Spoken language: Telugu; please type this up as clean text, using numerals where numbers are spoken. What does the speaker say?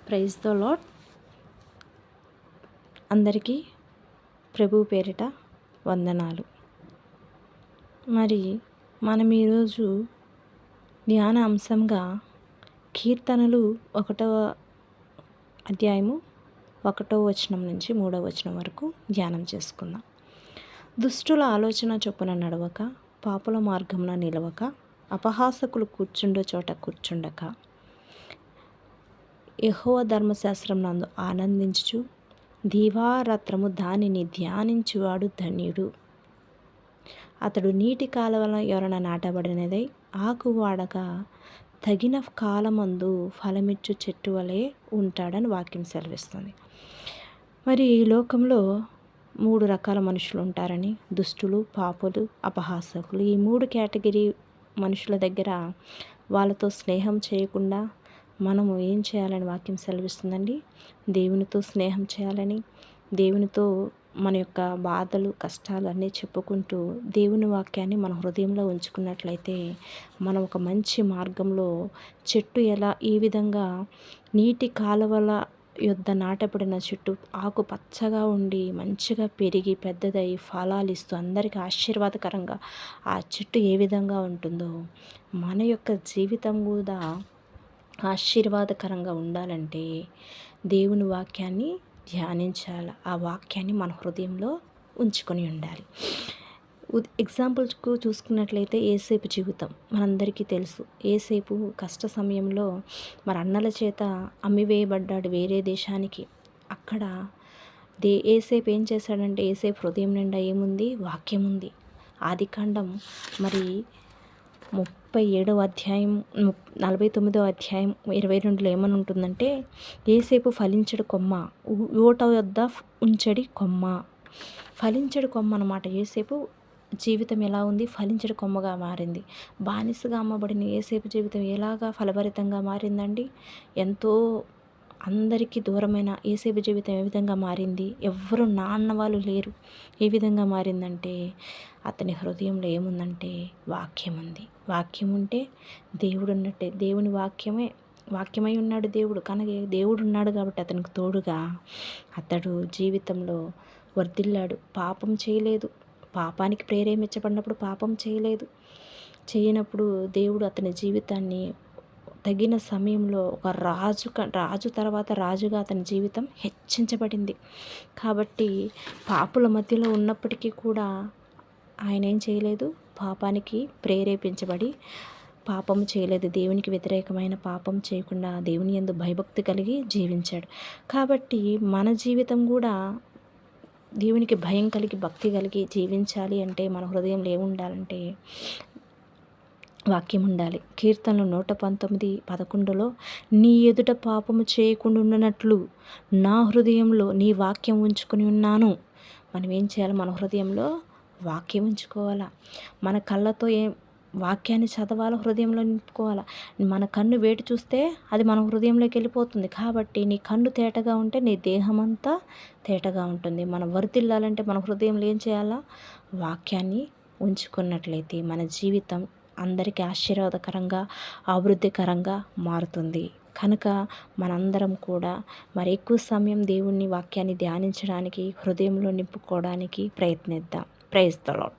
Praise the lord. అందరికీ ప్రభు పేరిట వందనాలు. మరి మనం ఈరోజు ధ్యాన అంశంగా కీర్తనలు 1వ అధ్యాయము 1వ వచనం నుంచి 3వ వచనం వరకు ధ్యానం చేసుకుందాం. దుష్టుల ఆలోచన చొప్పున నడవక, పాపుల మార్గమున నిలవక, అపహాసకులు కూర్చుండే చోట కూర్చుండక, యెహోవా ధర్మశాస్త్రం నందు ఆనందించుచు దీవారాత్రము దానిని ధ్యానించువాడు ధన్యుడు. అతడు నీటి కాలువల యొరన నాటబడినదై ఆకు వాడగా తగిన కాలమందు ఫలమిచ్చు చెట్టు వలె ఉంటాడని వాక్యం సెలవిస్తుంది. మరి ఈ లోకంలో 3 రకాల మనుషులు ఉంటారని, దుష్టులు, పాపులు, అపహాసకులు. ఈ 3 కేటగిరీ మనుషుల దగ్గర వాళ్ళతో స్నేహం చేయకుండా మనము ఏం చేయాలని వాక్యం సెలవిస్తుందండి? దేవునితో స్నేహం చేయాలని, దేవునితో మన యొక్క బాధలు, కష్టాలు అన్నీ చెప్పుకుంటూ దేవుని వాక్యాన్ని మన హృదయంలో ఉంచుకున్నట్లయితే మనం ఒక మంచి మార్గంలో చెట్టు ఈ విధంగా నీటి కాలువల యొద్ద నాటబడిన చెట్టు ఆకు పచ్చగా ఉండి మంచిగా పెరిగి పెద్దదై ఫలాలు ఇస్తూ అందరికీ ఆశీర్వాదకరంగా ఆ చెట్టు ఏ విధంగా ఉంటుందో మన యొక్క జీవితం కూడా ఆశీర్వాదకరంగా ఉండాలంటే దేవుని వాక్యాన్ని ధ్యానించాలి. ఆ వాక్యాన్ని మన హృదయంలో ఉంచుకొని ఉండాలి. ఎగ్జాంపుల్స్కు చూసుకున్నట్లయితే యేసేపు జీవితం మనందరికీ తెలుసు. యేసేపు కష్ట సమయంలో మరి అన్నల చేత అమ్మివేయబడ్డాడు వేరే దేశానికి. అక్కడ యేసేపు ఏం చేశాడంటే, యేసేపు హృదయం నిండా ఏముంది? వాక్యం ఉంది. ఆదికాండం మరి 37వ అధ్యాయం 49వ అధ్యాయం 22లో ఏమని ఉంటుందంటే, యేసేపు ఫలించడు కొమ్మ, ఊట వద్ద ఉంచడి కొమ్మ. ఫలించడు కొమ్మ అన్నమాట. యేసేపు జీవితం ఎలా ఉంది? ఫలించడు కొమ్మగా మారింది. బానిసగా అమ్మబడిన యేసేపు జీవితం ఎలాగా ఫలభరితంగా మారిందండి? ఎంతో అందరికీ దూరమైన యేసేపు జీవితం ఏ విధంగా మారింది? ఎవ్వరు నాన్న వాళ్ళు లేరు. ఏ విధంగా మారిందంటే, అతని హృదయంలో ఏముందంటే వాక్యం ఉంది. వాక్యం ఉంటే దేవుడు ఉన్నట్టే. దేవుని వాక్యమై ఉన్నాడు దేవుడు. కనుక దేవుడు ఉన్నాడు కాబట్టి అతనికి తోడుగా అతడు జీవితంలో వర్ధిల్లాడు. పాపం చేయలేదు. పాపానికి ప్రేరేపించబడినప్పుడు పాపం చేయనప్పుడు దేవుడు అతని జీవితాన్ని తగిన సమయంలో ఒక రాజు తర్వాత రాజుగా అతని జీవితం హెచ్చించబడింది. కాబట్టి పాపుల మధ్యలో ఉన్నప్పటికీ కూడా ఆయన ఏం చేయలేదు? పాపానికి ప్రేరేపించబడి పాపం చేయలేదు. దేవునికి వ్యతిరేకమైన పాపం చేయకుండా దేవుని యందు భయభక్తి కలిగి జీవించాడు. కాబట్టి మన జీవితం కూడా దేవునికి భయం కలిగి భక్తి కలిగి జీవించాలి అంటే మన హృదయంలో ఏముండాలంటే వాక్యం ఉండాలి. కీర్తనలు 119:11లో నీ ఎదుట పాపము చేయకుండా ఉన్నట్లు నా హృదయంలో నీ వాక్యం ఉంచుకొని ఉన్నాను. మనం ఏం చేయాలి? మన హృదయంలో వాక్యం ఉంచుకోవాలా. మన కళ్ళతో వాక్యాన్ని చదవాలా, హృదయంలో నింపుకోవాలా. మన కన్ను వేటి చూస్తే అది మన హృదయంలోకి వెళ్ళిపోతుంది. కాబట్టి నీ కన్ను తేటగా ఉంటే నీ దేహం అంతా తేటగా ఉంటుంది. మనం వర్ధిల్లాలంటే మన హృదయంలో ఏం చేయాలా? వాక్యాన్ని ఉంచుకున్నట్లయితే మన జీవితం అందరికీ ఆశీర్వాదకరంగా అభివృద్ధికరంగా మారుతుంది. కనుక మనందరం కూడా మరి ఎక్కువ సమయం దేవుని వాక్యాన్ని ధ్యానించడానికి, హృదయంలో నింపుకోవడానికి ప్రయత్నిద్దాం. Praise the lord.